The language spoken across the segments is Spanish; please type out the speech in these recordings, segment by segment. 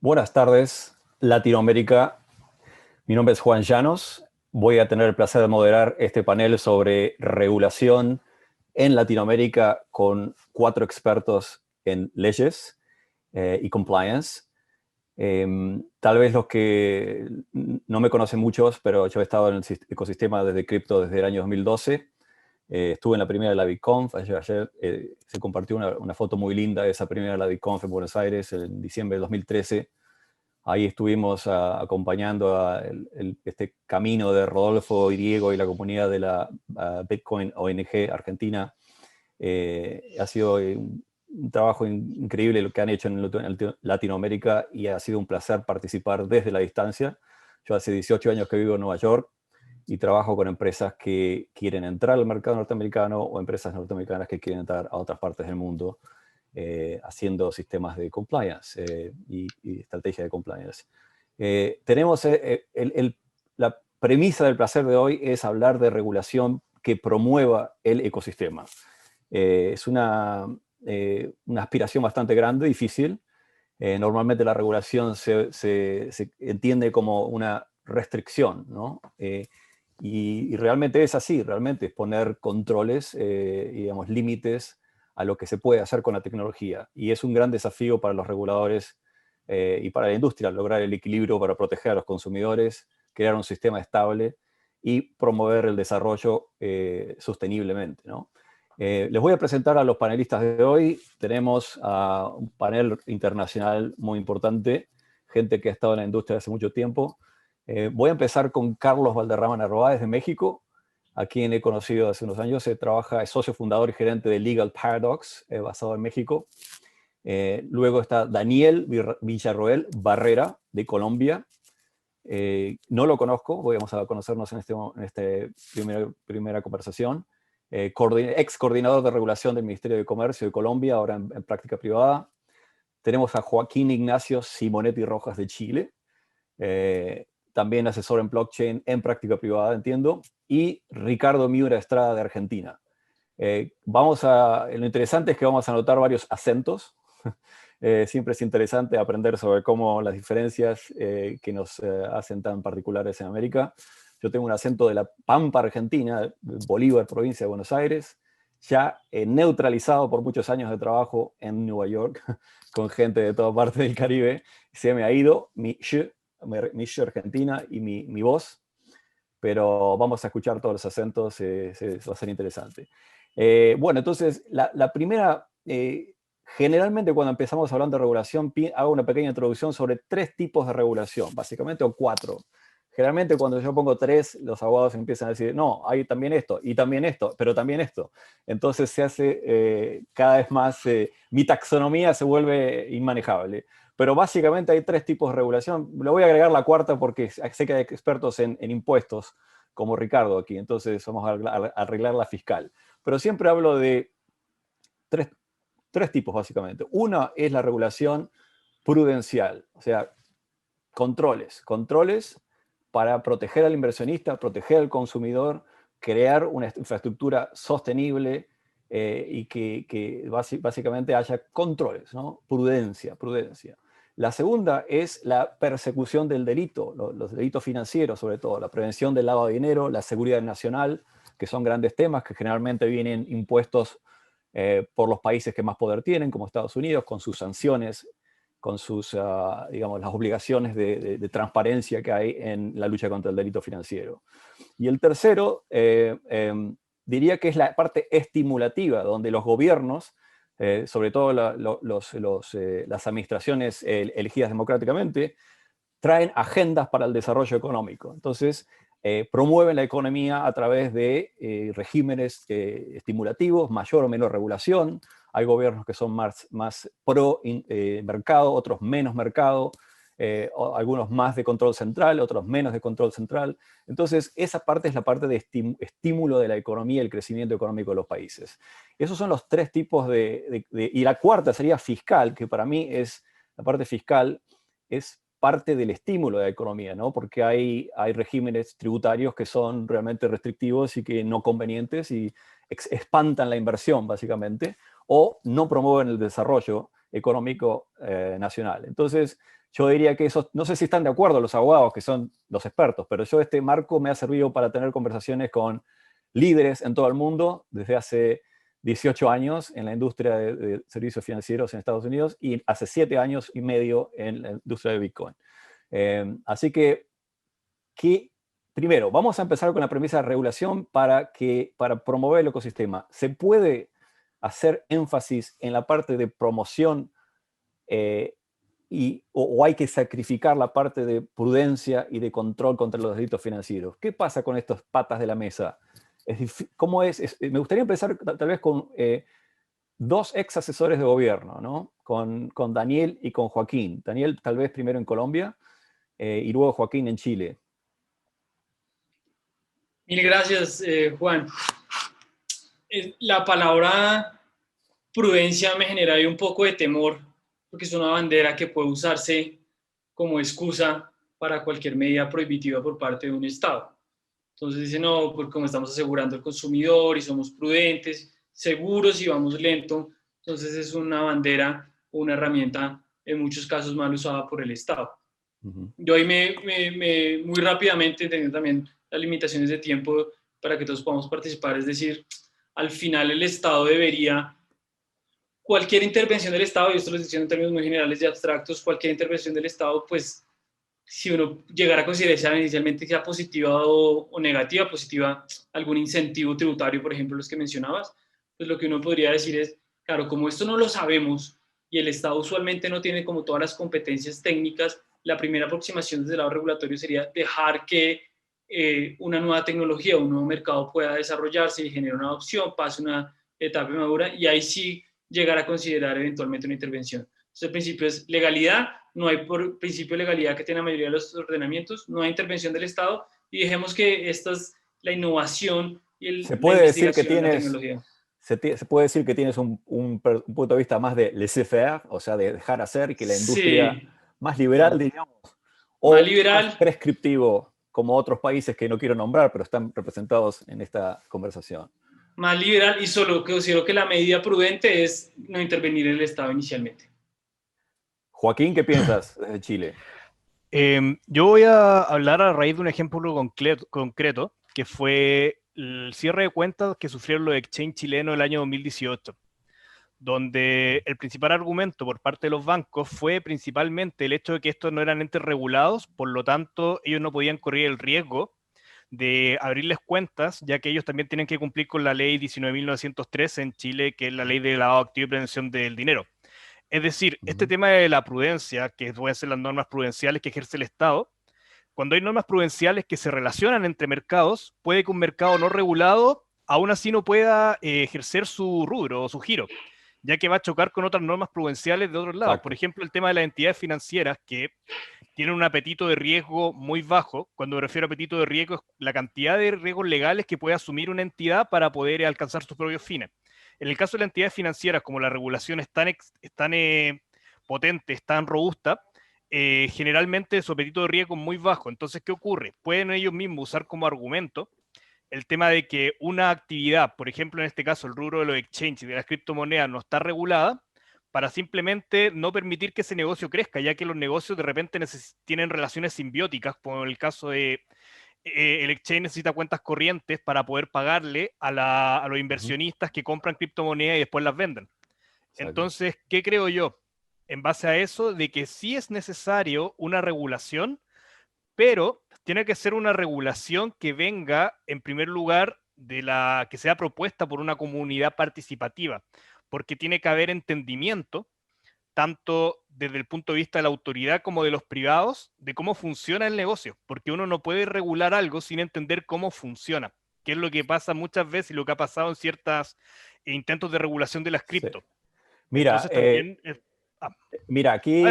Buenas tardes, Latinoamérica. Mi nombre es Juan Llanos. Voy a tener el placer de moderar este panel sobre regulación en Latinoamérica con 4 expertos en leyes y compliance. Tal vez los que no me conocen muchos, pero yo he estado en el ecosistema desde cripto desde el año 2012. Estuve en la primera de la BitConf. Ayer se compartió una foto muy linda de esa primera de la BitConf en Buenos Aires en diciembre de 2013. Ahí estuvimos acompañando este camino de Rodolfo y Diego y la comunidad de la Bitcoin ONG Argentina. Ha sido un trabajo increíble lo que han hecho en Latinoamérica y ha sido un placer participar desde la distancia. Yo hace 18 años que vivo en Nueva York y trabajo con empresas que quieren entrar al mercado norteamericano o empresas norteamericanas que quieren entrar a otras partes del mundo. Haciendo sistemas de compliance y estrategia de compliance. Tenemos la premisa del placer de hoy es hablar de regulación que promueva el ecosistema. Es una aspiración bastante grande, difícil. Normalmente la regulación se entiende como una restricción, ¿no? Y realmente es así, realmente es poner controles, digamos, límites a lo que se puede hacer con la tecnología. Y es un gran desafío para los reguladores y para la industria lograr el equilibrio para proteger a los consumidores, crear un sistema estable y promover el desarrollo sosteniblemente, ¿no? Les voy a presentar a los panelistas de hoy. Tenemos a un panel internacional muy importante, gente que ha estado en la industria hace mucho tiempo. Voy a empezar con Carlos Valderrama Narváez de México, a quien he conocido hace unos años. Es socio fundador y gerente de Legal Paradox, basado en México. Luego está Daniel Villarroel Barrera, de Colombia. No lo conozco, vamos a conocernos en esta primera conversación. Ex coordinador de regulación del Ministerio de Comercio de Colombia, ahora en práctica privada. Tenemos a Joaquín Ignacio Simonetti Rojas de Chile. También asesor en blockchain en práctica privada, entiendo, y Ricardo Miura Estrada de Argentina. Lo interesante es que vamos a anotar varios acentos. Siempre es interesante aprender sobre cómo las diferencias que nos hacen tan particulares en América. Yo tengo un acento de la Pampa Argentina, Bolívar, provincia de Buenos Aires, ya neutralizado por muchos años de trabajo en Nueva York, con gente de toda parte del Caribe. Se me ha ido mi Argentina y mi voz, pero vamos a escuchar todos los acentos, va a ser interesante. Bueno, entonces, la primera, generalmente cuando empezamos hablando de regulación, hago una pequeña introducción sobre 3 tipos de regulación, básicamente, o 4. Generalmente cuando yo pongo 3, los abogados empiezan a decir, no, hay también esto, y también esto, pero también esto. Entonces se hace cada vez más, mi taxonomía se vuelve inmanejable. Pero básicamente hay 3 tipos de regulación. Le voy a agregar la 4 porque sé que hay expertos en impuestos, como Ricardo aquí, entonces vamos a arreglar la fiscal. Pero siempre hablo de 3 tipos, básicamente. Una es la regulación prudencial, o sea, controles para proteger al inversionista, proteger al consumidor, crear una infraestructura sostenible y que básicamente haya controles, ¿no? Prudencia. La segunda es la persecución del delito, los delitos financieros sobre todo, la prevención del lavado de dinero, la seguridad nacional, que son grandes temas que generalmente vienen impuestos por los países que más poder tienen, como Estados Unidos, con sus sanciones, con sus, digamos, las obligaciones de transparencia que hay en la lucha contra el delito financiero. Y el tercero, diría que es la parte estimulativa, donde los gobiernos, sobre todo las administraciones elegidas democráticamente, traen agendas para el desarrollo económico. Entonces, promueven la economía a través de regímenes estimulativos, mayor o menor regulación. Hay gobiernos que son más pro mercado, otros menos mercado, algunos más de control central, otros menos de control central. Entonces, esa parte es la parte de estímulo de la economía y el crecimiento económico de los países. Esos son los 3 tipos y la cuarta sería fiscal, que para mí la parte fiscal es parte del estímulo de la economía, ¿no? Porque hay regímenes tributarios que son realmente restrictivos y que no convenientes y espantan la inversión, básicamente, o no promueven el desarrollo económico nacional. Entonces, yo diría que eso, no sé si están de acuerdo los abogados, que son los expertos, pero yo este marco me ha servido para tener conversaciones con líderes en todo el mundo desde hace 18 años en la industria de servicios financieros en Estados Unidos y hace 7 años y medio en la industria de Bitcoin. Así que, primero, vamos a empezar con la premisa de regulación para promover el ecosistema. ¿Se puede hacer énfasis en la parte de promoción o hay que sacrificar la parte de prudencia y de control contra los delitos financieros? ¿Qué pasa con estas patas de la mesa? ¿Cómo es? Me gustaría empezar tal vez con dos ex asesores de gobierno, ¿no? Con Daniel y con Joaquín. Daniel tal vez primero en Colombia y luego Joaquín en Chile. Mil gracias, Juan. La palabra prudencia me genera ahí un poco de temor, porque es una bandera que puede usarse como excusa para cualquier medida prohibitiva por parte de un Estado. Entonces dice, no, porque como estamos asegurando al consumidor y somos prudentes, seguros y vamos lento, entonces es una bandera o una herramienta en muchos casos mal usada por el Estado. Yo ahí muy rápidamente, teniendo también las limitaciones de tiempo para que todos podamos participar, es decir, al final el Estado debería, cualquier intervención del Estado, y esto lo estoy diciendo en términos muy generales y abstractos, cualquier intervención del Estado, pues si uno llegara a considerar inicialmente sea positiva o negativa, positiva algún incentivo tributario, por ejemplo, los que mencionabas, pues lo que uno podría decir es, claro, como esto no lo sabemos y el Estado usualmente no tiene como todas las competencias técnicas, la primera aproximación desde el lado regulatorio sería dejar que una nueva tecnología, un nuevo mercado pueda desarrollarse y generar una adopción, pase una etapa madura y ahí sí llegar a considerar eventualmente una intervención. Entonces el principio es legalidad, no hay por principio de legalidad que tiene la mayoría de los ordenamientos, no hay intervención del Estado y dejemos que esta es la innovación y Se la puede decir que investigación, la tienes, tecnología. se puede decir que tienes un punto de vista más de laissez-faire, o sea, de dejar hacer, y que la industria Sí, más liberal, digamos, más o más liberal, prescriptivo, como otros países que no quiero nombrar, pero están representados en esta conversación. y solo considero que la medida prudente es no intervenir en el Estado inicialmente. Joaquín, ¿qué piensas desde Chile? Yo voy a hablar a raíz de un ejemplo concreto, que fue el cierre de cuentas que sufrieron los exchange chilenos el año 2018, donde el principal argumento por parte de los bancos fue principalmente el hecho de que estos no eran entes regulados, por lo tanto ellos no podían correr el riesgo de abrirles cuentas, ya que ellos también tienen que cumplir con la ley 19.903 en Chile, que es la ley de lavado activo y prevención del dinero. Es decir, este tema de la prudencia, que pueden ser las normas prudenciales que ejerce el Estado, cuando hay normas prudenciales que se relacionan entre mercados, puede que un mercado no regulado aún así no pueda ejercer su rubro o su giro, ya que va a chocar con otras normas prudenciales de otros lados. Exacto. Por ejemplo, el tema de las entidades financieras que tienen un apetito de riesgo muy bajo. Cuando me refiero a apetito de riesgo, es la cantidad de riesgos legales que puede asumir una entidad para poder alcanzar sus propios fines. En el caso de las entidades financieras, como la regulación es tan potente, es tan robusta, generalmente su apetito de riesgo es muy bajo. Entonces, ¿qué ocurre? Pueden ellos mismos usar como argumento el tema de que una actividad, por ejemplo, en este caso, el rubro de los exchanges y de las criptomonedas no está regulada, para simplemente no permitir que ese negocio crezca, ya que los negocios de repente tienen relaciones simbióticas, como en el caso de el exchange necesita cuentas corrientes para poder pagarle a los inversionistas que compran criptomonedas y después las venden. Exacto. Entonces, ¿qué creo yo? En base a eso, de que sí es necesario una regulación, pero tiene que ser una regulación que venga, en primer lugar, que sea propuesta por una comunidad participativa, porque tiene que haber entendimiento, tanto desde el punto de vista de la autoridad como de los privados, de cómo funciona el negocio, porque uno no puede regular algo sin entender cómo funciona, que es lo que pasa muchas veces y lo que ha pasado en ciertos intentos de regulación de las cripto. Sí. Mira, Entonces también... mira, aquí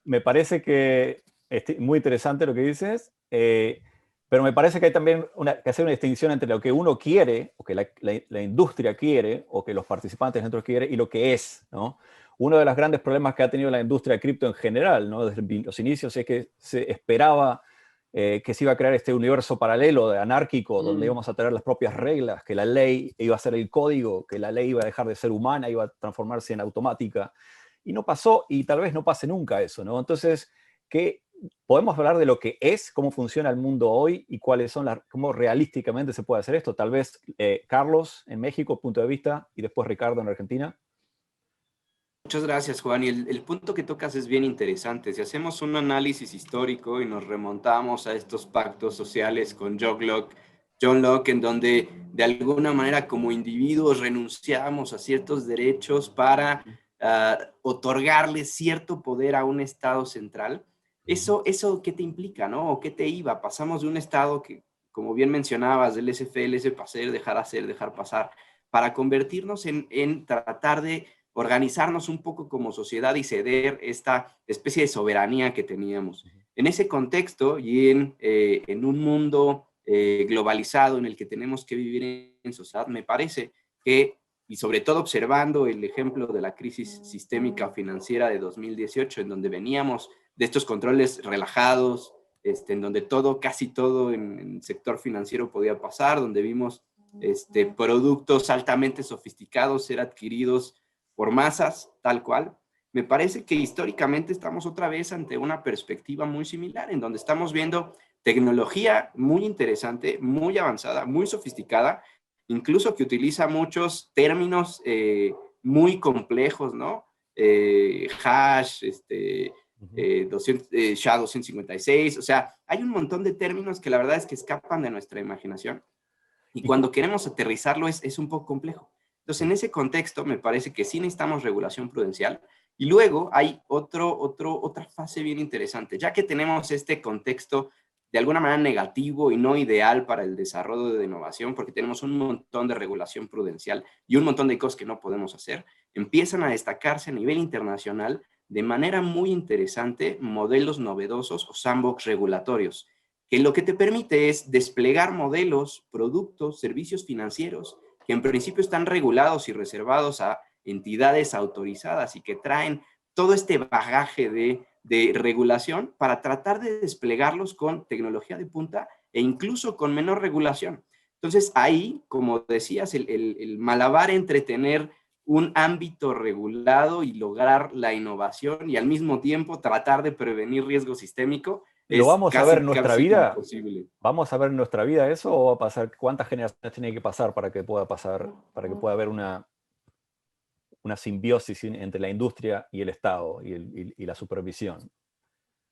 me parece que es muy interesante lo que dices, pero me parece que hay también que hacer una distinción entre lo que uno quiere, o que la industria quiere, o que los participantes dentro quieren, y lo que es, ¿no? Uno de los grandes problemas que ha tenido la industria de cripto en general, ¿no? Desde los inicios, es que se esperaba que se iba a crear este universo paralelo, anárquico, donde íbamos a tener las propias reglas, que la ley iba a ser el código, que la ley iba a dejar de ser humana, iba a transformarse en automática. Y no pasó, y tal vez no pase nunca eso, ¿no? Entonces, ¿podemos hablar de lo que es, cómo funciona el mundo hoy y cómo realísticamente se puede hacer esto? Tal vez Carlos en México, punto de vista, y después Ricardo en Argentina. Muchas gracias, Juan. Y el punto que tocas es bien interesante. Si hacemos un análisis histórico y nos remontamos a estos pactos sociales con John Locke, en donde de alguna manera como individuos renunciamos a ciertos derechos para otorgarle cierto poder a un Estado central, ¿eso qué te implica, no? ¿O qué te iba? Pasamos de un Estado que, como bien mencionabas, del laissez-faire, laissez-passer, dejar hacer, dejar pasar, para convertirnos en tratar de organizarnos un poco como sociedad y ceder esta especie de soberanía que teníamos. En ese contexto y en un mundo globalizado en el que tenemos que vivir en sociedad, me parece que, y sobre todo observando el ejemplo de la crisis sistémica financiera de 2018, en donde veníamos de estos controles relajados, en donde casi todo en el sector financiero podía pasar, donde vimos productos altamente sofisticados ser adquiridos por masas, tal cual. Me parece que históricamente estamos otra vez ante una perspectiva muy similar, en donde estamos viendo tecnología muy interesante, muy avanzada, muy sofisticada, incluso que utiliza muchos términos muy complejos, ¿no? Hash, SHA-256, o sea, hay un montón de términos que la verdad es que escapan de nuestra imaginación, y cuando queremos aterrizarlo es un poco complejo. Entonces, en ese contexto, me parece que sí necesitamos regulación prudencial. Y luego hay otra fase bien interesante. Ya que tenemos este contexto de alguna manera negativo y no ideal para el desarrollo de innovación, porque tenemos un montón de regulación prudencial y un montón de cosas que no podemos hacer, empiezan a destacarse a nivel internacional de manera muy interesante modelos novedosos o sandbox regulatorios, que lo que te permite es desplegar modelos, productos, servicios financieros que en principio están regulados y reservados a entidades autorizadas y que traen todo este bagaje de regulación para tratar de desplegarlos con tecnología de punta e incluso con menor regulación. Entonces ahí, como decías, el malabar entre tener un ámbito regulado y lograr la innovación y al mismo tiempo tratar de prevenir riesgo sistémico, ¿Lo vamos a ver en nuestra vida? Imposible. ¿Vamos a ver en nuestra vida eso o va a pasar? ¿Cuántas generaciones tiene que pasar para que pueda haber una simbiosis entre la industria y el Estado y la supervisión?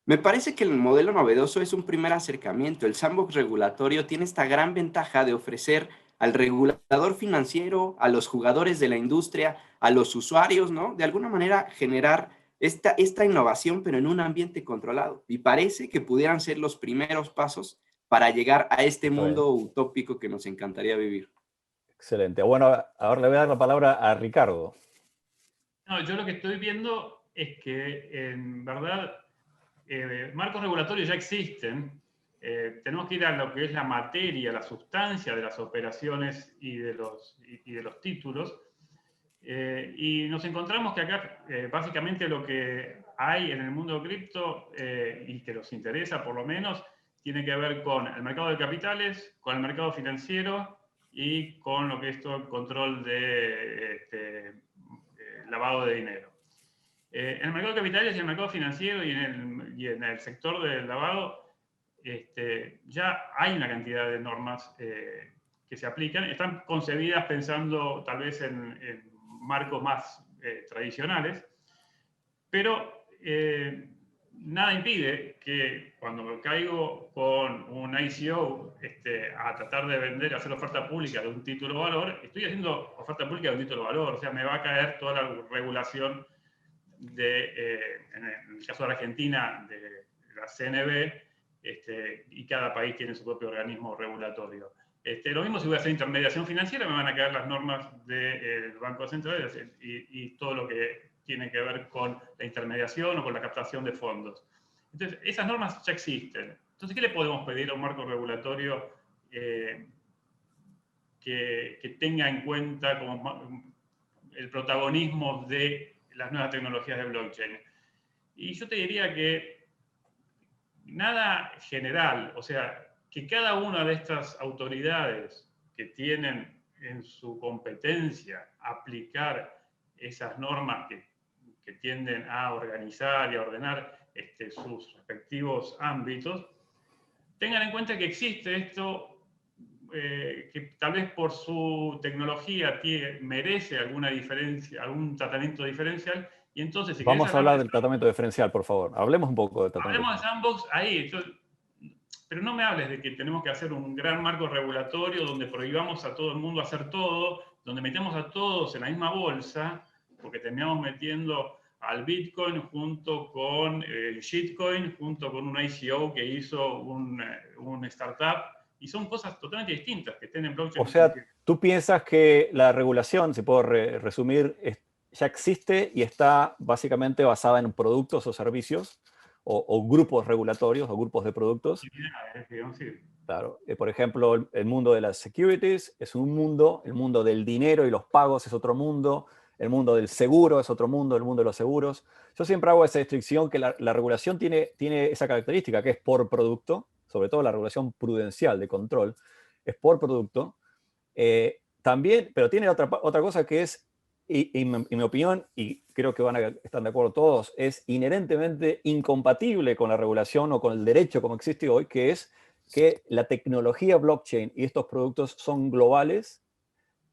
Me parece que el modelo novedoso es un primer acercamiento. El sandbox regulatorio tiene esta gran ventaja de ofrecer al regulador financiero, a los jugadores de la industria, a los usuarios, ¿no? De alguna manera generar esta innovación, pero en un ambiente controlado. Y parece que pudieran ser los primeros pasos para llegar a este mundo utópico que nos encantaría vivir. Excelente. Bueno, ahora le voy a dar la palabra a Ricardo. No, yo lo que estoy viendo es que, en verdad, marcos regulatorios ya existen. Tenemos que ir a lo que es la materia, la sustancia de las operaciones y de los títulos. Y nos encontramos que acá básicamente lo que hay en el mundo cripto y que nos interesa por lo menos tiene que ver con el mercado de capitales, con el mercado financiero y con lo que es todo el control de lavado de dinero. En el mercado de capitales y en el mercado financiero y en el sector del lavado ya hay una cantidad de normas que se aplican. Están concebidas pensando tal vez en marcos más tradicionales, pero nada impide que cuando me caigo con un ICO a tratar de vender, hacer oferta pública de un título valor, estoy haciendo oferta pública de un título valor, o sea, me va a caer toda la regulación en el caso de Argentina, de la CNB, y cada país tiene su propio organismo regulatorio. Lo mismo si voy a hacer intermediación financiera, me van a caer las normas del Banco Central y todo lo que tiene que ver con la intermediación o con la captación de fondos. Entonces, esas normas ya existen. Entonces, ¿qué le podemos pedir a un marco regulatorio que tenga en cuenta como el protagonismo de las nuevas tecnologías de blockchain? Y yo te diría que nada general, o sea, que cada una de estas autoridades que tienen en su competencia aplicar esas normas que que tienden a organizar y a ordenar sus respectivos ámbitos, tengan en cuenta que existe esto, que tal vez por su tecnología merece alguna diferencia, algún tratamiento diferencial, y entonces si Vamos a hablar del tratamiento diferencial, por favor. Hablemos un poco del tratamiento. Hablemos de sandbox ahí, pero no me hables de que tenemos que hacer un gran marco regulatorio donde prohibamos a todo el mundo hacer todo, donde metemos a todos en la misma bolsa, porque terminamos metiendo al Bitcoin junto con el shitcoin, junto con un ICO que hizo un startup, y son cosas totalmente distintas que estén en blockchain. O sea, tú piensas que la regulación, si puedo resumir, ya existe y está básicamente basada en productos o servicios, o grupos regulatorios o grupos de productos. Claro. Por ejemplo, el mundo de las securities es un mundo, el mundo del dinero y los pagos es otro mundo, el mundo del seguro es otro mundo, el mundo de los seguros. Yo siempre hago esa distinción que la regulación tiene esa característica, que es por producto, sobre todo la regulación prudencial de control, es por producto. También, pero tiene otra cosa que es, en mi opinión, y creo que están de acuerdo todos, es inherentemente incompatible con la regulación o con el derecho como existe hoy, que es que la tecnología blockchain y estos productos son globales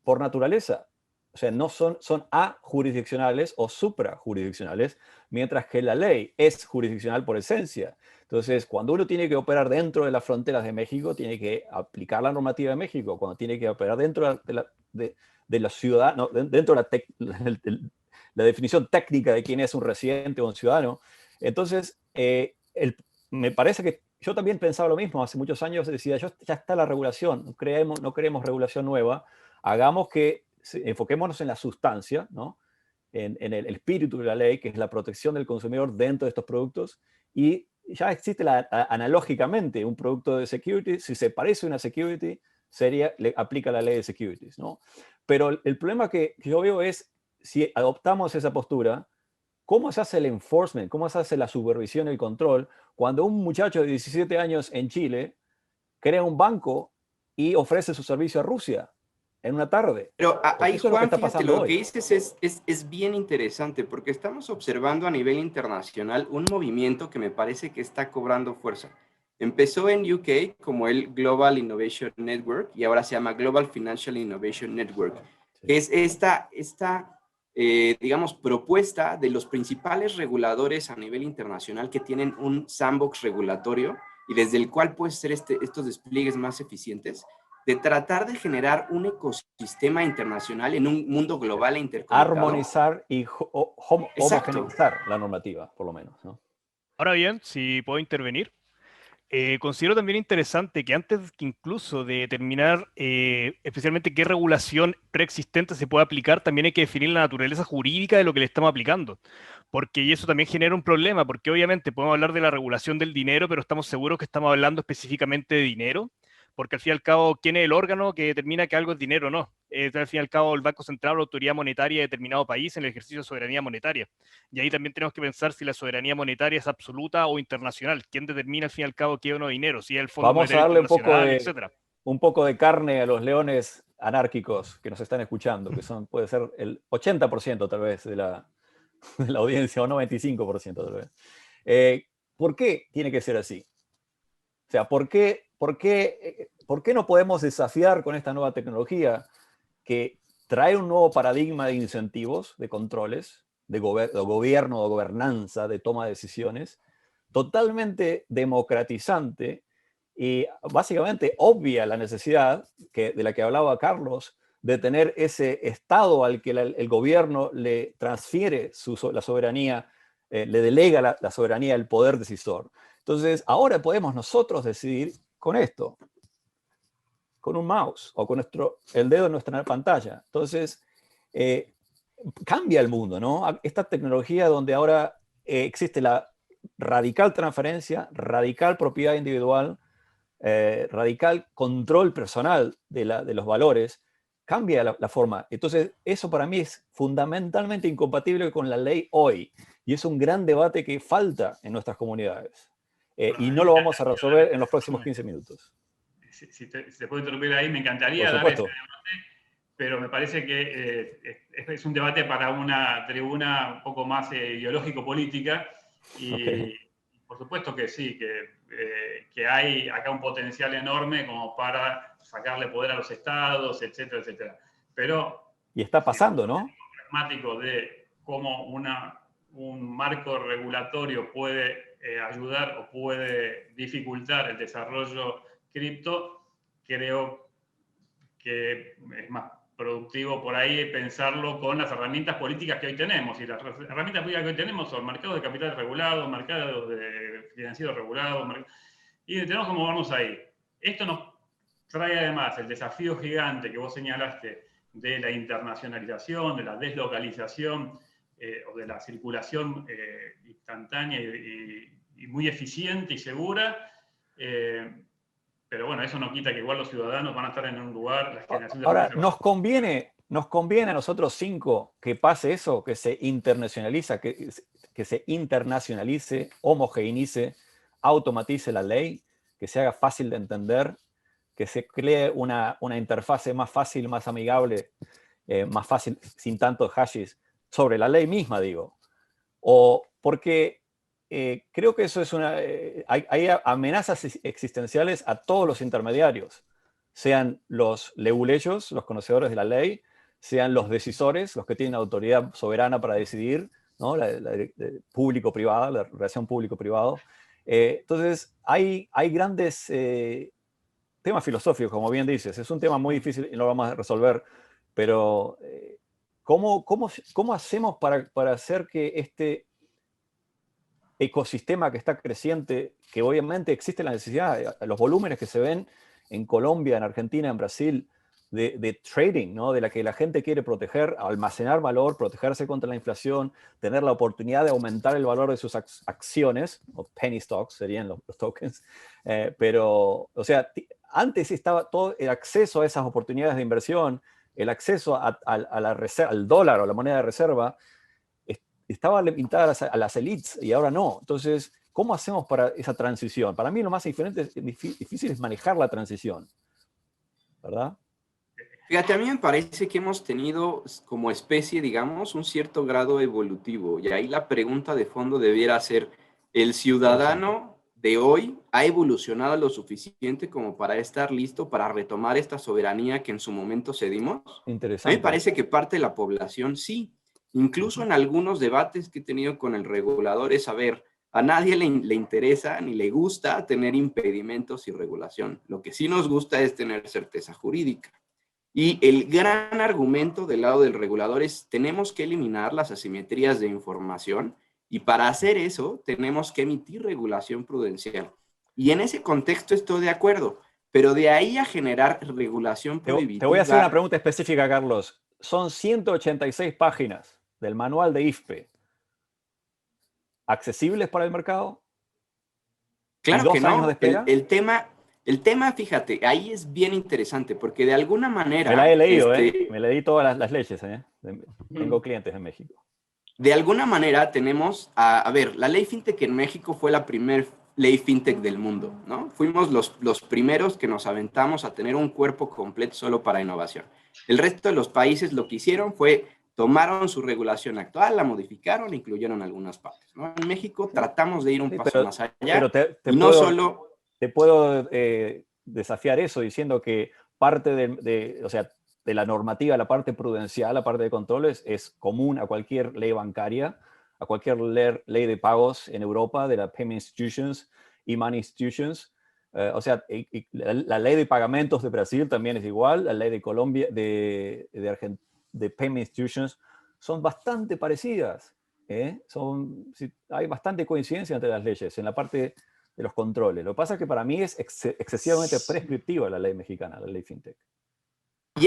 por naturaleza. O sea, no son ajurisdiccionales o suprajurisdiccionales, mientras que la ley es jurisdiccional por esencia. Entonces, cuando uno tiene que operar dentro de las fronteras de México, tiene que aplicar la normativa de México. Cuando tiene que operar dentro de la ciudad, no, dentro de la definición técnica de quién es un residente o un ciudadano. Entonces, me parece que yo también pensaba lo mismo. Hace muchos años decía, ya está la regulación, no queremos regulación nueva, enfoquémonos en la sustancia, ¿no? en el espíritu de la ley, que es la protección del consumidor dentro de estos productos, y ya existe analógicamente un producto de security, si se parece a una security, le aplica la ley de securities, ¿no? Pero el problema que yo veo es, si adoptamos esa postura, ¿cómo se hace el enforcement? ¿Cómo se hace la supervisión y el control cuando un muchacho de 17 años en Chile crea un banco y ofrece su servicio a Rusia en una tarde? Pero ahí, Juan, fíjate, lo hoy. que dices es bien interesante, porque estamos observando a nivel internacional un movimiento que me parece que está cobrando fuerza. Empezó en UK como el Global Innovation Network y ahora se llama Global Financial Innovation Network. Sí. Es esta digamos, propuesta de los principales reguladores a nivel internacional que tienen un sandbox regulatorio y desde el cual pueden ser estos despliegues más eficientes, de tratar de generar un ecosistema internacional en un mundo global e interconectado. Armonizar y homogeneizar la normativa, por lo menos, ¿no? Ahora bien, si puedo intervenir, considero también interesante que antes que incluso de determinar especialmente qué regulación preexistente se puede aplicar, también hay que definir la naturaleza jurídica de lo que le estamos aplicando. Porque eso también genera un problema, porque obviamente podemos hablar de la regulación del dinero, pero estamos seguros que estamos hablando específicamente de dinero, porque al fin y al cabo, ¿quién es el órgano que determina que algo es dinero o no? Al fin y al cabo, el Banco Central o la autoridad monetaria de determinado país en el ejercicio de soberanía monetaria. Y ahí también tenemos que pensar si la soberanía monetaria es absoluta o internacional. ¿Quién determina al fin y al cabo qué es uno dinero? Si es el Fondo Monetario Internacional, etcétera. Un poco de carne a los leones anárquicos que nos están escuchando, que puede ser el 80% tal vez de la audiencia, o 95% tal vez. ¿Por qué tiene que ser así? O sea, ¿por qué no podemos desafiar con esta nueva tecnología que trae un nuevo paradigma de incentivos, de controles, de gobierno, de gobernanza, de toma de decisiones, totalmente democratizante y básicamente obvia la necesidad de la que hablaba Carlos, de tener ese estado al que el gobierno le transfiere la soberanía, le delega la soberanía, el poder decisor? Entonces, ahora podemos nosotros decidir con esto, con un mouse o con el dedo en nuestra pantalla. Entonces, cambia el mundo, ¿no? Esta tecnología donde ahora existe la radical transferencia, radical propiedad individual, radical control personal de los valores, cambia la forma. Entonces, eso para mí es fundamentalmente incompatible con la ley hoy. Y es un gran debate que falta en nuestras comunidades. Y no lo vamos a resolver en los próximos 15 minutos. Si te puedo interrumpir ahí, me encantaría dar ese debate, pero me parece que es un debate para una tribuna un poco más ideológico-política, y por supuesto que sí, que hay acá un potencial enorme como para sacarle poder a los estados, etcétera, etcétera. Pero... Y está pasando, ¿no? Pragmático de cómo un marco regulatorio puede ayudar o puede dificultar el desarrollo cripto, creo que es más productivo por ahí pensarlo con las herramientas políticas que hoy tenemos. Y las herramientas políticas que hoy tenemos son mercados de capital regulados, mercados de financieros regulados, y tenemos que movernos ahí. Esto nos trae además el desafío gigante que vos señalaste de la internacionalización, de la deslocalización o de la circulación instantánea y muy eficiente y segura. Pero bueno, eso no quita que igual los ciudadanos van a estar en un lugar, la generación de... Ahora, nos conviene a nosotros 5 que pase eso, que se internacionaliza, que se internacionalice, homogeneice, automatice la ley, que se haga fácil de entender, que se cree una interfase más fácil, más amigable, más fácil, sin tantos hashes, sobre la ley misma, digo. O porque creo que eso es hay amenazas existenciales a todos los intermediarios, sean los leguleyos, los conocedores de la ley, sean los decisores, los que tienen autoridad soberana para decidir, ¿no? la público-privada, la relación público-privado. Entonces, hay grandes temas filosóficos, como bien dices. Es un tema muy difícil y no lo vamos a resolver, pero ¿cómo hacemos para hacer que este ecosistema que está creciente, que obviamente existe la necesidad, los volúmenes que se ven en Colombia, en Argentina, en Brasil, de trading, ¿no? De la que la gente quiere proteger, almacenar valor, protegerse contra la inflación, tener la oportunidad de aumentar el valor de sus acciones, o penny stocks serían los tokens, pero, o sea, antes estaba todo el acceso a esas oportunidades de inversión, el acceso al dólar o la moneda de reserva, estaba limitada a las elites y ahora no. Entonces, ¿cómo hacemos para esa transición? Para mí lo más difícil es manejar la transición, ¿verdad? Fíjate, a mí me parece que hemos tenido como especie, digamos, un cierto grado evolutivo, y ahí la pregunta de fondo debiera ser, ¿el ciudadano de hoy ha evolucionado lo suficiente como para estar listo para retomar esta soberanía que en su momento cedimos? Interesante. A mí me parece que parte de la población sí. Incluso en algunos debates que he tenido con el regulador es, a ver, a nadie le interesa ni le gusta tener impedimentos y regulación. Lo que sí nos gusta es tener certeza jurídica. Y el gran argumento del lado del regulador es, tenemos que eliminar las asimetrías de información, y para hacer eso tenemos que emitir regulación prudencial. Y en ese contexto estoy de acuerdo, pero de ahí a generar regulación prohibitiva... Te voy a hacer una pregunta específica, Carlos. Son 186 páginas del manual de IFPE. ¿Accesibles para el mercado? Claro que no. De espera? El tema, fíjate, ahí es bien interesante, porque de alguna manera... Me la he leído, me leí todas las leyes. Tengo clientes en México. De alguna manera tenemos, a ver, la ley FinTech en México fue la primera ley FinTech del mundo, ¿no? Fuimos los primeros que nos aventamos a tener un cuerpo completo solo para innovación. El resto de los países lo que hicieron fue, tomaron su regulación actual, la modificaron, incluyeron algunas partes, ¿no? En México tratamos de ir un paso más allá, pero te puedo desafiar eso diciendo que parte de la normativa, la parte prudencial, la parte de controles, es común a cualquier ley bancaria, a cualquier ley de pagos en Europa, de la Payment Institutions y Money Institutions. O sea, la ley de pagamentos de Brasil también es igual, la ley de Colombia, de Payment Institutions, son bastante parecidas. Hay bastante coincidencia entre las leyes en la parte de los controles. Lo que pasa es que para mí es excesivamente prescriptiva la ley mexicana, la ley FinTech.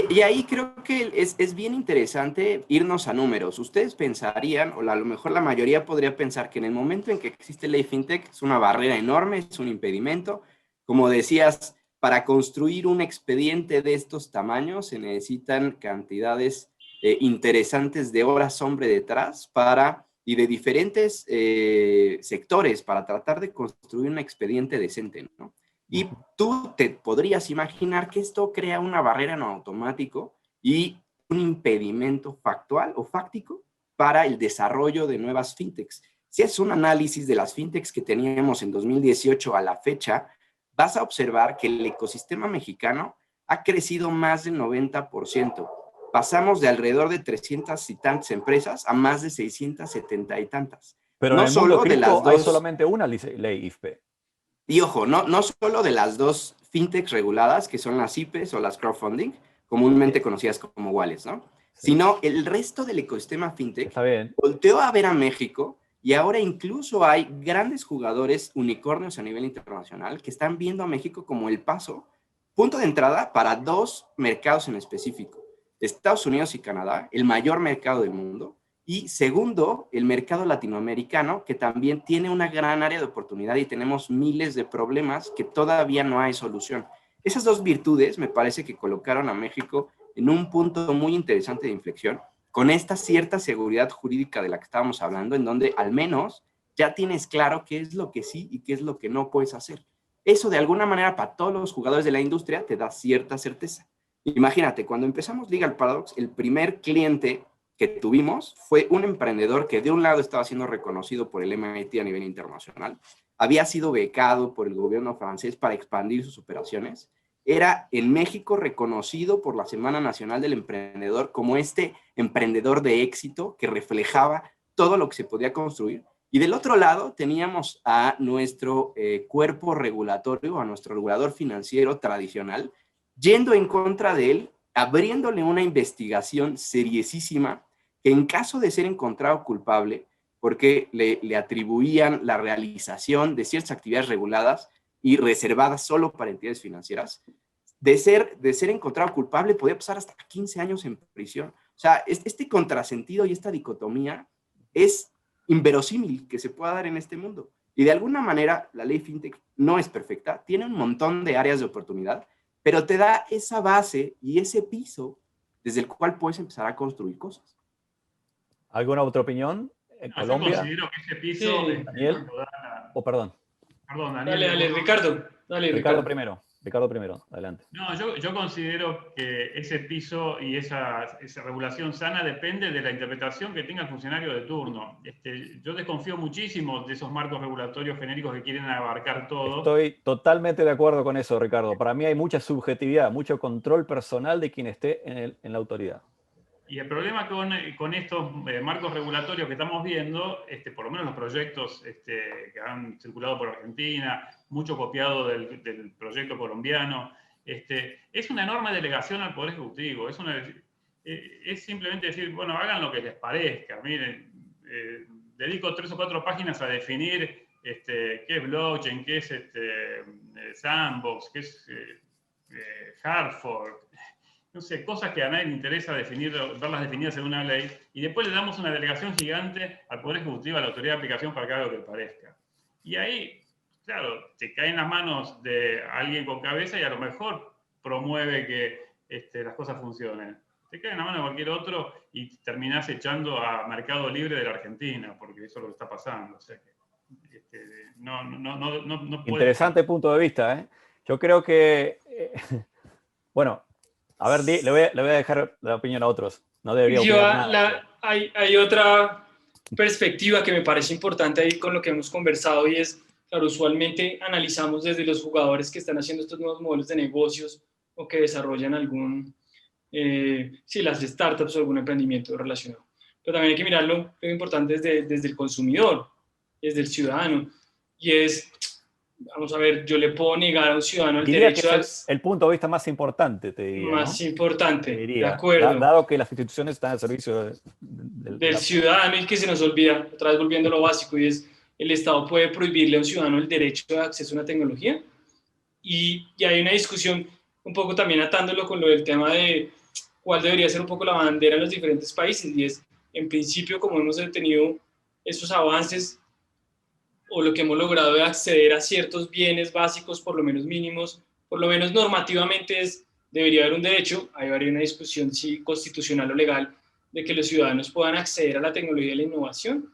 Y ahí creo que es bien interesante irnos a números. Ustedes pensarían, o a lo mejor la mayoría podría pensar, que en el momento en que existe ley FinTech es una barrera enorme, es un impedimento. Como decías, para construir un expediente de estos tamaños se necesitan cantidades interesantes de horas hombre detrás y de diferentes sectores para tratar de construir un expediente decente, ¿no? Y tú te podrías imaginar que esto crea una barrera en automático y un impedimento factual o fáctico para el desarrollo de nuevas fintechs. Si es un análisis de las fintechs que teníamos en 2018 a la fecha, vas a observar que el ecosistema mexicano ha crecido más del 90%. Pasamos de alrededor de 300 y tantas empresas a más de 670 y tantas. Pero no en el solo mundo de las cripto hay dos, solamente una ley IFPE. y ojo, no solo de las dos fintechs reguladas, que son las IPES o las crowdfunding, comúnmente conocidas como wallets, ¿no? Sí. Sino el resto del ecosistema fintech Está bien. volteó a ver a México y ahora incluso hay grandes jugadores unicornios a nivel internacional que están viendo a México como el punto de entrada para dos mercados en específico. Estados Unidos y Canadá, el mayor mercado del mundo, y segundo, el mercado latinoamericano, que también tiene una gran área de oportunidad y tenemos miles de problemas que todavía no hay solución. Esas dos virtudes me parece que colocaron a México en un punto muy interesante de inflexión, con esta cierta seguridad jurídica de la que estábamos hablando, en donde al menos ya tienes claro qué es lo que sí y qué es lo que no puedes hacer. Eso de alguna manera para todos los jugadores de la industria te da cierta certeza. Imagínate, cuando empezamos Legal Paradox, el primer cliente que tuvimos fue un emprendedor que de un lado estaba siendo reconocido por el MIT a nivel internacional, había sido becado por el gobierno francés para expandir sus operaciones, era en México reconocido por la Semana Nacional del Emprendedor como este emprendedor de éxito que reflejaba todo lo que se podía construir. Y del otro lado teníamos a nuestro cuerpo regulatorio, a nuestro regulador financiero tradicional, yendo en contra de él, abriéndole una investigación seriosísima que en caso de ser encontrado culpable, porque le atribuían la realización de ciertas actividades reguladas y reservadas solo para entidades financieras, de ser encontrado culpable podía pasar hasta 15 años en prisión. O sea, este contrasentido y esta dicotomía es inverosímil que se pueda dar en este mundo. Y de alguna manera la ley FinTech no es perfecta, tiene un montón de áreas de oportunidad, pero te da esa base y ese piso desde el cual puedes empezar a construir cosas. ¿Alguna otra opinión? ¿En Colombia? Yo considero que ese piso... Sí. ¿Daniel? Perdón. Perdón, Daniel. Dale, Ricardo. Ricardo primero, adelante. No, yo considero que ese piso y esa regulación sana depende de la interpretación que tenga el funcionario de turno. Yo desconfío muchísimo de esos marcos regulatorios genéricos que quieren abarcar todo. Estoy totalmente de acuerdo con eso, Ricardo. Para mí hay mucha subjetividad, mucho control personal de quien esté en la autoridad. Y el problema con estos marcos regulatorios que estamos viendo, por lo menos los proyectos que han circulado por Argentina, mucho copiado del proyecto colombiano, es una enorme delegación al Poder Ejecutivo. Es simplemente decir, bueno, hagan lo que les parezca. Miren, dedico 3 o 4 páginas a definir qué es blockchain, qué es sandbox, qué es hard-fork. No sé, cosas que a nadie le interesa verlas definidas en una ley, y después le damos una delegación gigante al Poder Ejecutivo, a la autoridad de aplicación para que haga lo que le parezca. Y ahí, claro, te cae en las manos de alguien con cabeza y a lo mejor promueve que las cosas funcionen. Te cae en la mano de cualquier otro y terminás echando a Mercado Libre de la Argentina, porque eso es lo que está pasando. O sea que, no puede... Interesante punto de vista, ¿eh? Yo creo que... bueno... A ver, le voy a dejar la opinión a otros. No debería opinar nada. Hay otra perspectiva que me parece importante ahí con lo que hemos conversado, y es, claro, usualmente analizamos desde los jugadores que están haciendo estos nuevos modelos de negocios o que desarrollan las startups o algún emprendimiento relacionado. Pero también hay que mirarlo, lo importante desde el consumidor, desde el ciudadano, y es... Vamos a ver, yo le puedo negar a un ciudadano el derecho que es el punto de vista más importante, te diría. Más importante, de acuerdo. Dado que las instituciones están al servicio del ciudadano, y que se nos olvida, otra vez volviendo a lo básico, y es, el Estado puede prohibirle a un ciudadano el derecho de acceso a una tecnología. Y hay una discusión, un poco también atándolo con lo del tema de cuál debería ser un poco la bandera en los diferentes países, y es, en principio, como hemos tenido esos avances, o lo que hemos logrado de acceder a ciertos bienes básicos, por lo menos mínimos, por lo menos normativamente debería haber un derecho, ahí habría una discusión si constitucional o legal, de que los ciudadanos puedan acceder a la tecnología y la innovación.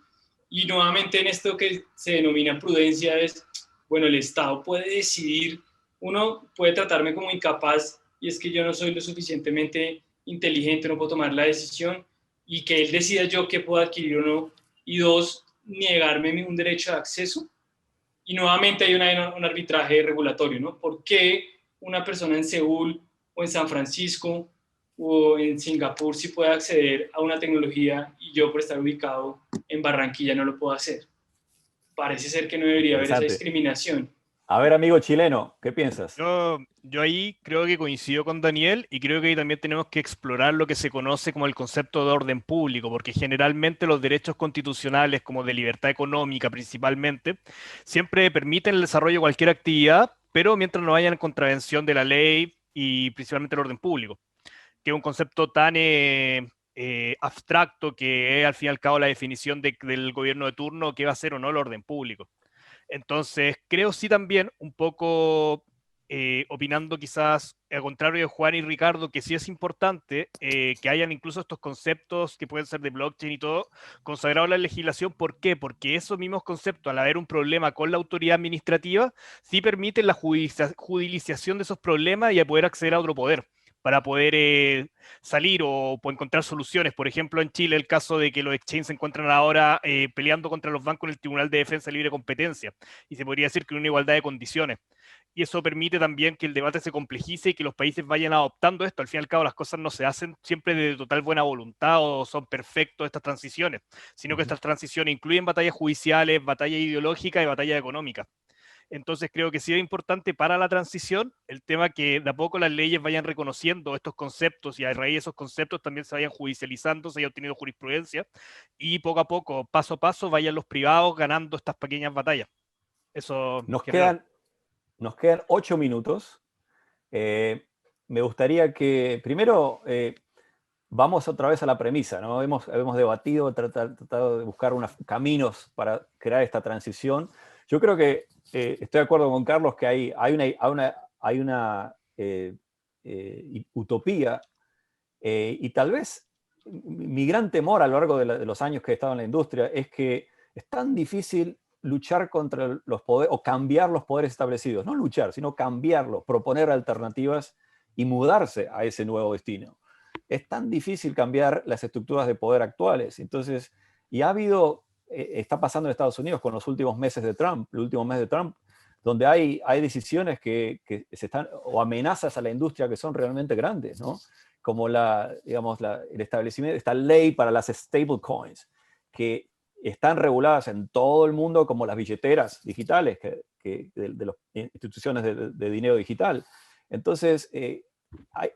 Y nuevamente en esto que se denomina prudencia es, bueno, el Estado puede decidir, uno puede tratarme como incapaz, y es que yo no soy lo suficientemente inteligente, no puedo tomar la decisión, y que él decida yo qué puedo adquirir o no, y dos, negarme un derecho de acceso. Y nuevamente hay un arbitraje regulatorio, ¿no? ¿Por qué una persona en Seúl o en San Francisco o en Singapur sí puede acceder a una tecnología y yo por estar ubicado en Barranquilla no lo puedo hacer? Parece ser que no debería haber esa discriminación. A ver, amigo chileno, ¿qué piensas? Yo ahí creo que coincido con Daniel y creo que ahí también tenemos que explorar lo que se conoce como el concepto de orden público, porque generalmente los derechos constitucionales, como de libertad económica principalmente, siempre permiten el desarrollo de cualquier actividad, pero mientras no vayan en contravención de la ley y principalmente el orden público, que es un concepto tan abstracto que es al fin y al cabo la definición del gobierno de turno, que va a ser o no el orden público. Entonces, creo sí también, un poco opinando quizás al contrario de Juan y Ricardo, que sí es importante que hayan incluso estos conceptos que pueden ser de blockchain y todo, consagrados en la legislación. ¿Por qué? Porque esos mismos conceptos, al haber un problema con la autoridad administrativa, sí permiten la judicialización de esos problemas y a poder acceder a otro poder, para poder salir o encontrar soluciones. Por ejemplo, en Chile, el caso de que los exchanges se encuentran ahora peleando contra los bancos en el Tribunal de Defensa de Libre Competencia, y se podría decir que en una igualdad de condiciones. Y eso permite también que el debate se complejice y que los países vayan adoptando esto. Al fin y al cabo, las cosas no se hacen siempre de total buena voluntad o son perfectos estas transiciones, sino que estas transiciones incluyen batallas judiciales, batallas ideológicas y batallas económicas. Entonces creo que sí es importante para la transición el tema que de a poco las leyes vayan reconociendo estos conceptos y a raíz de esos conceptos también se vayan judicializando, se haya obtenido jurisprudencia y poco a poco, paso a paso, vayan los privados ganando estas pequeñas batallas. Eso nos quedan 8 minutos. Me gustaría que primero vamos otra vez a la premisa, ¿no? Hemos debatido, tratado de buscar unos caminos para crear esta transición. Yo creo que estoy de acuerdo con Carlos que hay una utopía y tal vez mi gran temor a lo largo de los años que he estado en la industria es que es tan difícil luchar contra los poderes o cambiar los poderes establecidos. No luchar, sino cambiarlos, proponer alternativas y mudarse a ese nuevo destino. Es tan difícil cambiar las estructuras de poder actuales. Entonces, y ha habido... está pasando en Estados Unidos con los últimos meses de Trump, el último mes de Trump, donde hay decisiones que se están, o amenazas a la industria que son realmente grandes, ¿no? Como el establecimiento de esta ley para las stablecoins, que están reguladas en todo el mundo como las billeteras digitales de las instituciones de dinero digital. Entonces,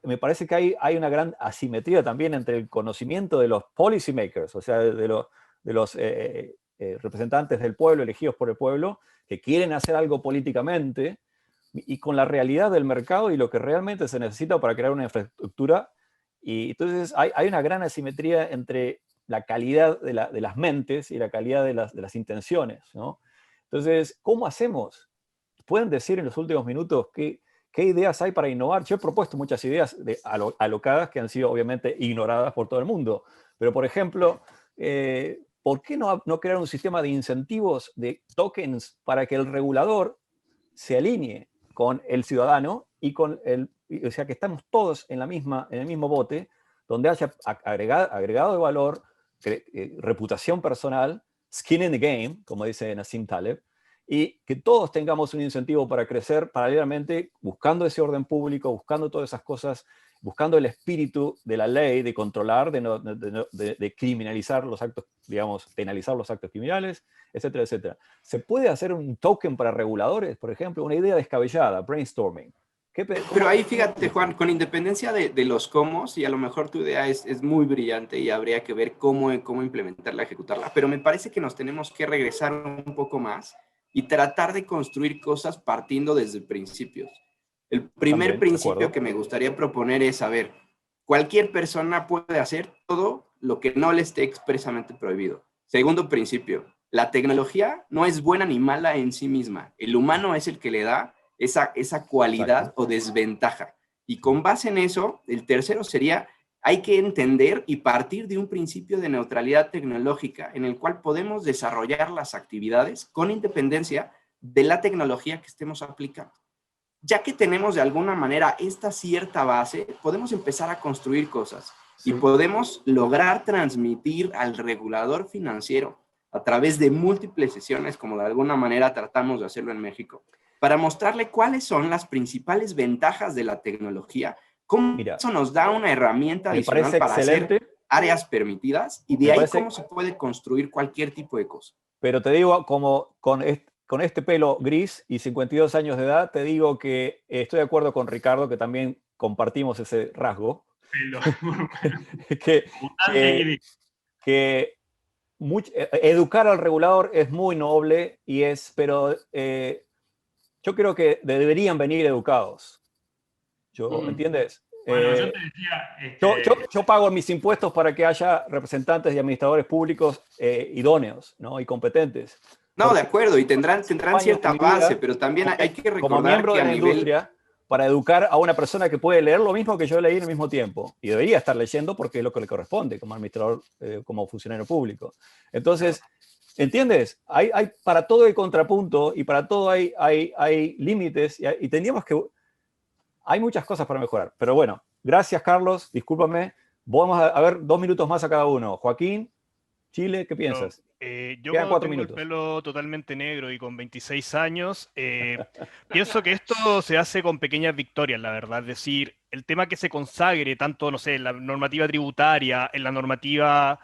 me parece que hay una gran asimetría también entre el conocimiento de los policymakers, o sea, de los representantes del pueblo, elegidos por el pueblo, que quieren hacer algo políticamente, y con la realidad del mercado y lo que realmente se necesita para crear una infraestructura. Y entonces hay una gran asimetría entre la calidad de las mentes y la calidad de las intenciones, ¿no? Entonces, ¿cómo hacemos? ¿Pueden decir en los últimos minutos qué ideas hay para innovar? Yo he propuesto muchas ideas alocadas que han sido obviamente ignoradas por todo el mundo. Pero, por ejemplo, ¿por qué no crear un sistema de incentivos de tokens para que el regulador se alinee con el ciudadano y o sea, que estamos todos en el mismo bote, donde haya agregado de valor, reputación personal, skin in the game, como dice Nassim Taleb, y que todos tengamos un incentivo para crecer paralelamente, buscando ese orden público, buscando todas esas cosas, buscando el espíritu de la ley, de controlar, de criminalizar los actos, digamos, penalizar los actos criminales, etcétera, etcétera. ¿Se puede hacer un token para reguladores, por ejemplo? Una idea descabellada, brainstorming. Pero ahí fíjate, Juan, con independencia de los cómo, y a lo mejor tu idea es muy brillante y habría que ver cómo implementarla, ejecutarla, pero me parece que nos tenemos que regresar un poco más y tratar de construir cosas partiendo desde principios. El primer principio que me gustaría proponer es, a ver, cualquier persona puede hacer todo lo que no le esté expresamente prohibido. Segundo principio, la tecnología no es buena ni mala en sí misma. El humano es el que le da esa cualidad o desventaja. Y con base en eso, el tercero sería, hay que entender y partir de un principio de neutralidad tecnológica en el cual podemos desarrollar las actividades con independencia de la tecnología que estemos aplicando. ya que tenemos de alguna manera esta cierta base, podemos empezar a construir cosas y podemos lograr transmitir al regulador financiero a través de múltiples sesiones, como de alguna manera tratamos de hacerlo en México, para mostrarle cuáles son las principales ventajas de la tecnología, cómo eso nos da una herramienta adicional para hacer áreas permitidas y de ahí cómo se puede construir cualquier tipo de cosa. Pero te digo, como con este pelo gris y 52 años de edad, te digo que estoy de acuerdo con Ricardo, que también compartimos ese rasgo, que educar al regulador es muy noble, pero yo creo que deberían venir educados. ¿Entiendes? Bueno, yo te decía... Yo pago mis impuestos para que haya representantes y administradores públicos idóneos, ¿no? Y competentes. No, de acuerdo, y tendrán cierta base, pero también hay que recordar como miembro que de la industria, para educar a una persona que puede leer lo mismo que yo leí al mismo tiempo, y debería estar leyendo porque es lo que le corresponde como administrador, como funcionario público. Entonces, ¿entiendes? Hay para todo hay contrapunto, y para todo hay límites, y tendríamos que... Hay muchas cosas para mejorar, pero bueno, gracias Carlos, discúlpame, vamos a ver 2 minutos más a cada uno. Joaquín, Chile, ¿qué piensas? Yo cuando tengo el pelo totalmente negro y con 26 años, pienso que esto se hace con pequeñas victorias, la verdad. Es decir, el tema que se consagre tanto, no sé, en la normativa tributaria, en la normativa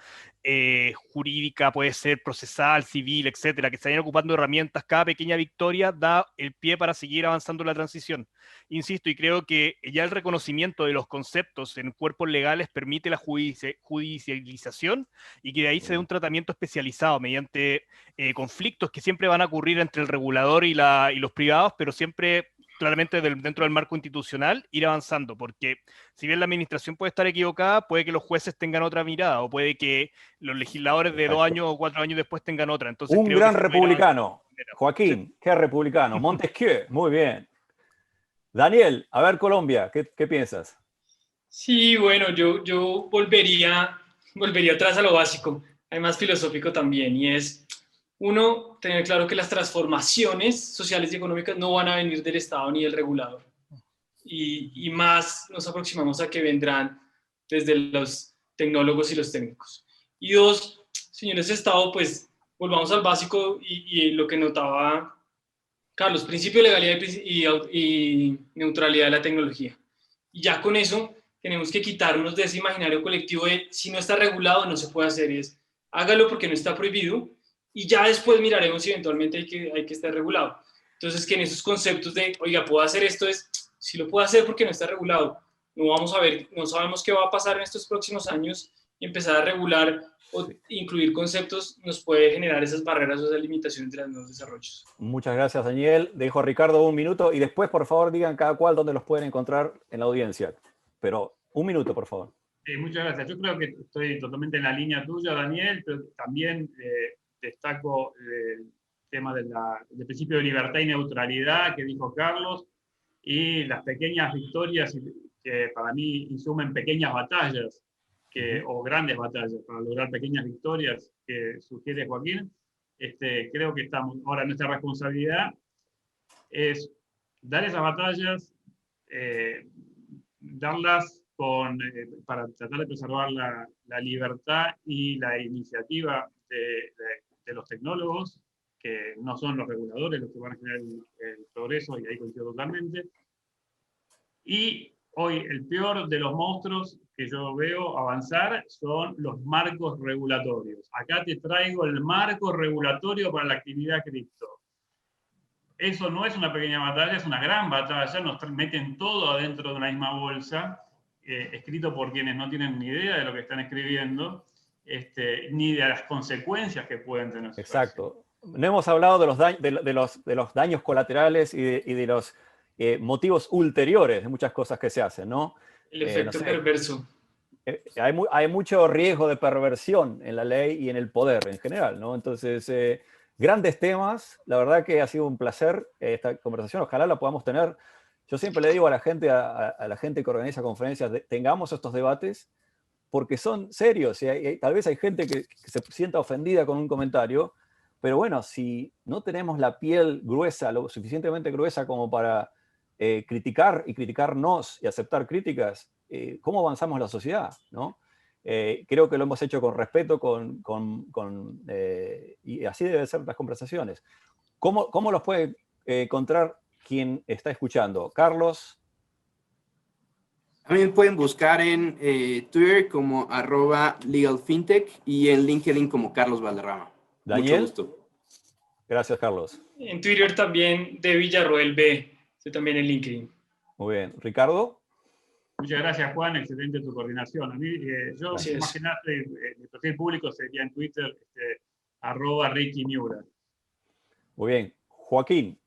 jurídica, puede ser procesal, civil, etcétera, que se vayan ocupando herramientas, cada pequeña victoria da el pie para seguir avanzando en la transición. Insisto, y creo que ya el reconocimiento de los conceptos en cuerpos legales permite la judicialización y que de ahí se dé un tratamiento especializado mediante conflictos que siempre van a ocurrir entre el regulador y los privados, pero siempre claramente dentro del marco institucional ir avanzando, porque si bien la administración puede estar equivocada, puede que los jueces tengan otra mirada, o puede que los legisladores de 2 años o 4 años después tengan otra. Entonces, un gran republicano, Joaquín, qué republicano, Montesquieu, muy bien. Daniel, a ver Colombia, ¿qué piensas? Sí, bueno, yo volvería atrás a lo básico, además filosófico también, y es, uno, tener claro que las transformaciones sociales y económicas no van a venir del Estado ni del regulador, y más nos aproximamos a que vendrán desde los tecnólogos y los técnicos. Y dos, señores Estado, pues volvamos al básico y lo que notaba Carlos, principio de legalidad y neutralidad de la tecnología. Y ya con eso tenemos que quitarnos de ese imaginario colectivo de si no está regulado no se puede hacer, es hágalo porque no está prohibido y ya después miraremos si eventualmente hay que estar regulado. Entonces que en esos conceptos de, oiga, puedo hacer esto, es si lo puedo hacer porque no está regulado. No vamos a ver, no sabemos qué va a pasar en estos próximos años y empezar a regular o incluir conceptos nos puede generar esas barreras o esas limitaciones de los nuevos desarrollos. Muchas gracias, Daniel. Dejo a Ricardo 1 minuto y después, por favor, digan cada cual dónde los pueden encontrar en la audiencia. Pero 1 minuto, por favor. Muchas gracias. Yo creo que estoy totalmente en la línea tuya, Daniel, pero también destaco el tema del principio de libertad y neutralidad que dijo Carlos y las pequeñas victorias que para mí insumen pequeñas batallas o grandes batallas para lograr pequeñas victorias que sugiere Joaquín. Creo que estamos ahora, nuestra responsabilidad es dar esas batallas, darlas para tratar de preservar la libertad y la iniciativa de los tecnólogos, que no son los reguladores los que van a generar el progreso, y ahí coincido totalmente. Y hoy el peor de los monstruos que yo veo avanzar son los marcos regulatorios. Acá te traigo el marco regulatorio para la actividad cripto. Eso no es una pequeña batalla, es una gran batalla, nos meten todo adentro de una misma bolsa, escrito por quienes no tienen ni idea de lo que están escribiendo, ni de las consecuencias que pueden tener. Exacto. No hemos hablado de los daños colaterales y de los motivos ulteriores de muchas cosas que se hacen, ¿no? El efecto perverso. Hay mucho riesgo de perversión en la ley y en el poder en general, ¿no? Entonces, grandes temas. La verdad que ha sido un placer esta conversación. Ojalá la podamos tener. Yo siempre le digo a la gente, a la gente que organiza conferencias, tengamos estos debates porque son serios. Tal vez hay gente que se sienta ofendida con un comentario, pero bueno, si no tenemos la piel gruesa, lo suficientemente gruesa como para criticar y criticarnos y aceptar críticas, ¿cómo avanzamos la sociedad? ¿No? Creo que lo hemos hecho con respeto, y así deben ser las conversaciones. ¿Cómo los puede encontrar quien está escuchando? Carlos. También pueden buscar en Twitter como @legalfintech y en LinkedIn como Carlos Valderrama. Daniel. Mucho gusto. Gracias, Carlos. En Twitter también de Villarroel B. Estoy también en LinkedIn. Muy bien. Ricardo. Muchas gracias, Juan. Excelente tu coordinación. A mí, yo Gracias. más que nada, mi perfil público sería en Twitter, @Ricky Miura. Muy bien. Joaquín.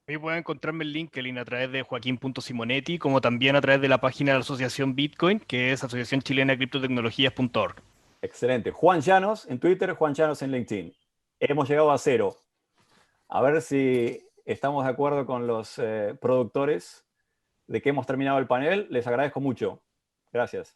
Ahí pueden encontrarme en LinkedIn a través de joaquín.simonetti, como también a través de la página de la Asociación Bitcoin, que es Asociación Chilena de Criptotecnologías.org. Excelente. Juan Llanos en Twitter, Juan Llanos en LinkedIn. Hemos llegado a 0. A ver si estamos de acuerdo con los productores de que hemos terminado el panel. Les agradezco mucho. Gracias.